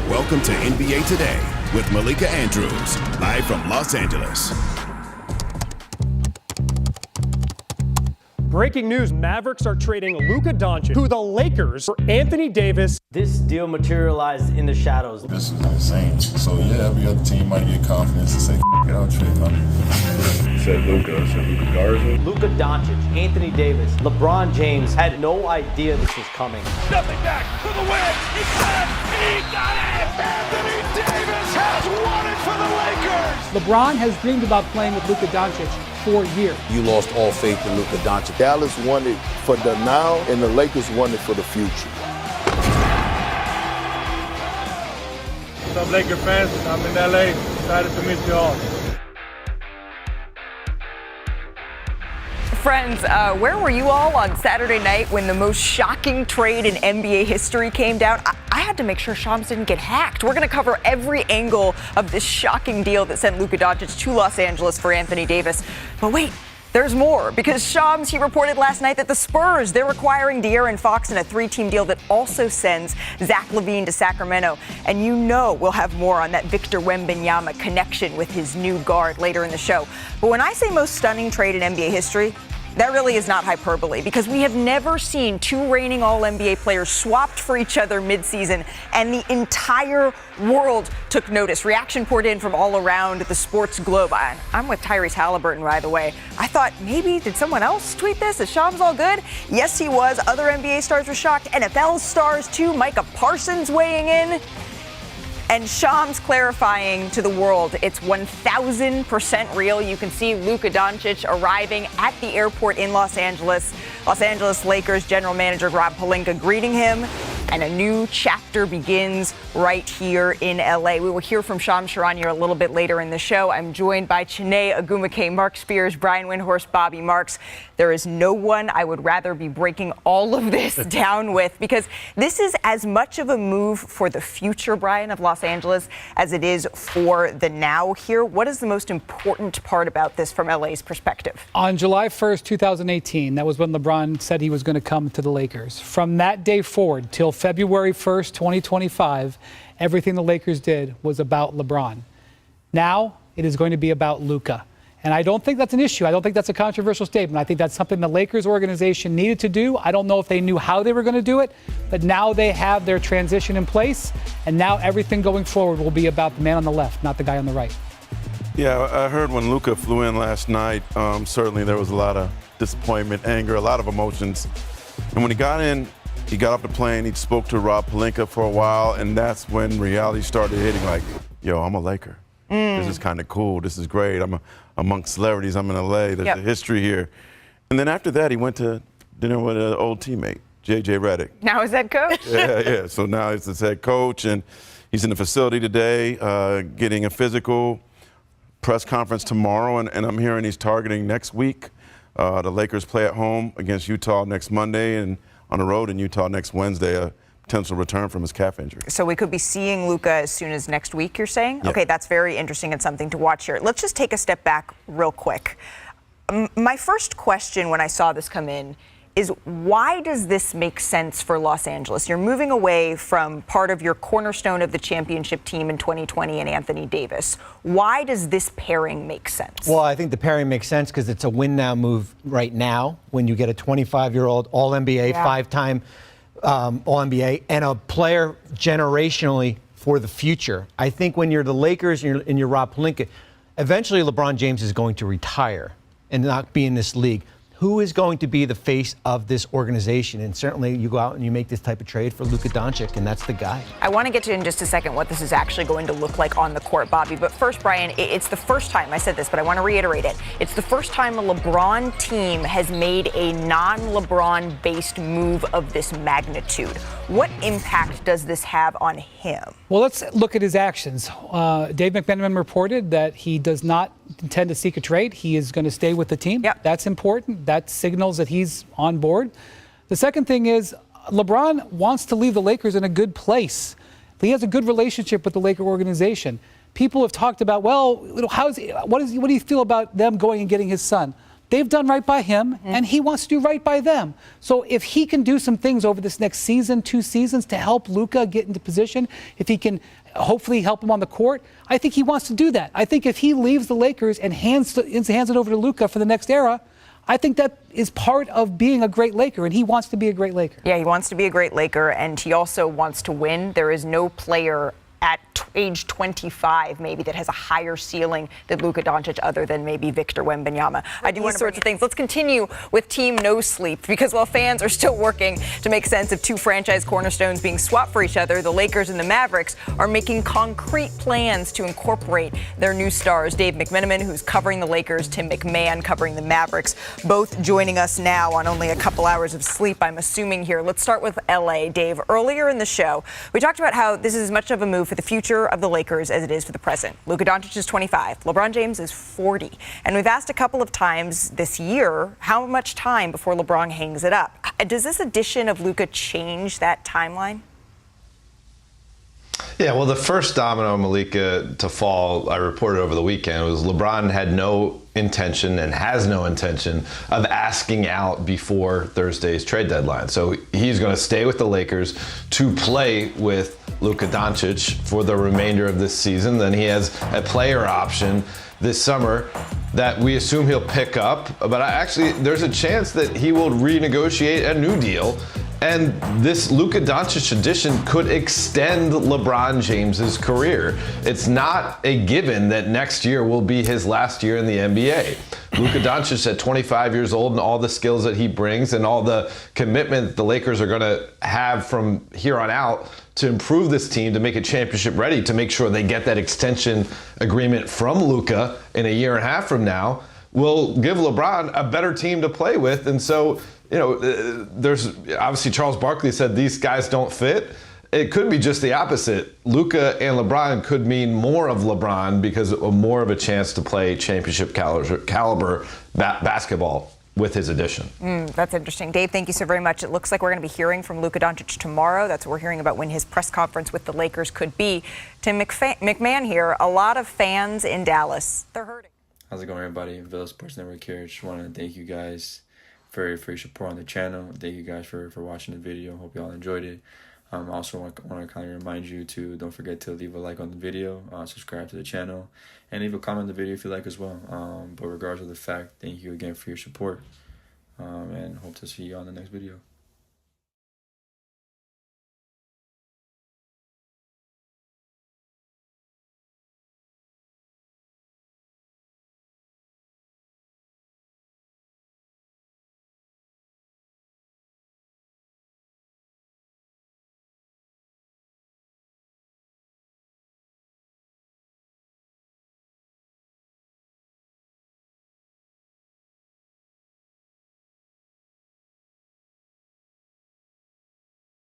Welcome to NBA Today with Malika Andrews, live from Los Angeles. Breaking news, Mavericks are trading Luka Doncic to the Lakers for Anthony Davis. This deal materialized in the shadows. This is insane. So yeah, every other team might get confidence and say, F it, I'll trade him. Said Luka Garza. Luka Doncic, Anthony Davis, LeBron James had no idea this was coming. Nothing back for the win. He got it. He got it. Anthony Davis has won it for the Lakers. LeBron has dreamed about playing with Luka Doncic for years. You lost all faith in Luka Doncic. Dallas won it for the now, and the Lakers won it for the future. What's up, Laker fans? I'm in LA. Excited to meet you all. Friends, where were you all on Saturday night when the most shocking trade in NBA history came down? I had to make sure Shams didn't get hacked. We're going to cover every angle of this shocking deal that sent Luka Doncic to Los Angeles for Anthony Davis. But wait, there's more, because Shams, he reported last night that the Spurs, they're acquiring De'Aaron Fox in a 3-team deal that also sends Zach LaVine to Sacramento. And you know we'll have more on that Victor Wembanyama connection with his new guard later in the show. But when I say most stunning trade in NBA history, that really is not hyperbole, because we have never seen two reigning All-NBA players swapped for each other midseason, and the entire world took notice. Reaction poured in from all around the sports globe. I'm with Tyrese Halliburton, by the way. I thought, maybe, did someone else tweet this? Is Shams all good? Yes, he was. Other NBA stars were shocked. NFL stars, too. Micah Parsons weighing in. And Shams clarifying to the world it's 1,000% real. You can see Luka Doncic arriving at the airport in Los Angeles. Los Angeles Lakers general manager Rob Pelinka greeting him. And a new chapter begins right here in LA. We will hear from Shams Charania a little bit later in the show. I'm joined by Chiney Ogwumike, Mark Spears, Brian Windhorst, Bobby Marks. There is no one I would rather be breaking all of this down with, because this is as much of a move for the future, Brian, of Los Angeles as it is for the now here. What is the most important part about this from LA's perspective? On July 1st, 2018, that was when LeBron said he was going to come to the Lakers. From that day forward till February 1st, 2025, everything the Lakers did was about LeBron. Now it is going to be about Luka. And I don't think that's an issue. I don't think that's a controversial statement. I think that's something the Lakers organization needed to do. I don't know if they knew how they were going to do it, but now they have their transition in place, and now everything going forward will be about the man on the left, not the guy on the right. Yeah, I heard when Luka flew in last night, certainly there was a lot of disappointment, anger, a lot of emotions. And when he got in, he got off the plane, he spoke to Rob Pelinka for a while, and that's when reality started hitting, like, yo, I'm a Laker. This is kind of cool. This is great. I'm amongst celebrities. I'm in LA. There's a history here. And then after that, he went to dinner with an old teammate, J.J. Redick. Now he's head coach? Yeah. So now he's his head coach, and he's in the facility today getting a physical. Press conference tomorrow, and I'm hearing he's targeting next week. The Lakers play at home against Utah next Monday, and on the road in Utah next Wednesday, a potential return from his calf injury. So we could be seeing Luka as soon as next week, you're saying? Yeah. Okay, that's very interesting and something to watch here. Let's just take a step back real quick. My first question when I saw this come in is, why does this make sense for Los Angeles? You're moving away from part of your cornerstone of the championship team in 2020 and Anthony Davis. Why does this pairing make sense? Well, I think the pairing makes sense because it's a win-now move right now when you get a 25-year-old All-NBA, five-time All-NBA, and a player generationally for the future. I think when you're the Lakers and you're Rob Pelinka, eventually LeBron James is going to retire and not be in this league. Who is going to be the face of this organization? And certainly you go out and you make this type of trade for Luka Doncic, and that's the guy. I want to get to in just a second what this is actually going to look like on the court, Bobby. But first, Brian, it's the first time, I said this, but I want to reiterate it. It's the first time a LeBron team has made a non-LeBron-based move of this magnitude. What impact does this have on him? Well, let's look at his actions. Dave McMenamin reported that he does not intend to seek a trade. He is going to stay with the team. Yep. That's important. That signals that he's on board. The second thing is LeBron wants to leave the Lakers in a good place. He has a good relationship with the Laker organization. People have talked about, well, what do you feel about them going and getting his son? They've done right by him, and he wants to do right by them. So if he can do some things over this next season, 2 seasons, to help Luka get into position, if he can hopefully help him on the court, I think he wants to do that. I think if he leaves the Lakers and hands it over to Luka for the next era, I think that is part of being a great Laker, and he wants to be a great Laker. Yeah, he wants to be a great Laker, and he also wants to win. There is no player at age 25, maybe, that has a higher ceiling than Luka Doncic, other than maybe Victor Wembanyama. I do these sorts of things. Let's continue with Team No Sleep, because while fans are still working to make sense of 2 franchise cornerstones being swapped for each other, the Lakers and the Mavericks are making concrete plans to incorporate their new stars. Dave McMenamin, who's covering the Lakers, Tim McMahon covering the Mavericks, both joining us now on only a couple hours of sleep, I'm assuming here. Let's start with LA. Dave, earlier in the show, we talked about how this is as much of a move for the future of the Lakers as it is for the present. Luka Doncic is 25. LeBron James is 40. And we've asked a couple of times this year how much time before LeBron hangs it up. Does this addition of Luka change that timeline? Yeah, well, the first domino, Malika, to fall, I reported over the weekend, was LeBron had no intention and has no intention of asking out before Thursday's trade deadline. So he's going to stay with the Lakers to play with Luka Doncic for the remainder of this season. Then he has a player option this summer that we assume he'll pick up. But actually, there's a chance that he will renegotiate a new deal. And this Luka Doncic addition could extend LeBron James's career. It's not a given that next year will be his last year in the NBA. Luka Doncic at 25 years old, and all the skills that he brings and all the commitment that the Lakers are going to have from here on out to improve this team, to make it championship ready, to make sure they get that extension agreement from Luka in a year and a half from now, will give LeBron a better team to play with. And so, you know, there's obviously Charles Barkley said these guys don't fit. It could be just the opposite. Luka and LeBron could mean more of LeBron because of more of a chance to play championship caliber basketball with his addition. That's interesting. Dave, thank you so very much. It looks like we're going to be hearing from Luka Doncic tomorrow. That's what we're hearing about when his press conference with the Lakers could be. Tim McMahon here. A lot of fans in Dallas, they're hurting. How's it going, everybody? Villa Sports Network here. Just want to thank you guys for your support on the channel. Thank you guys for watching the video. Hope you all enjoyed it. I also want to kind of remind you to don't forget to leave a like on the video, subscribe to the channel, and leave a comment on the video if you like as well. But regardless of the fact, thank you again for your support, and hope to see you on the next video.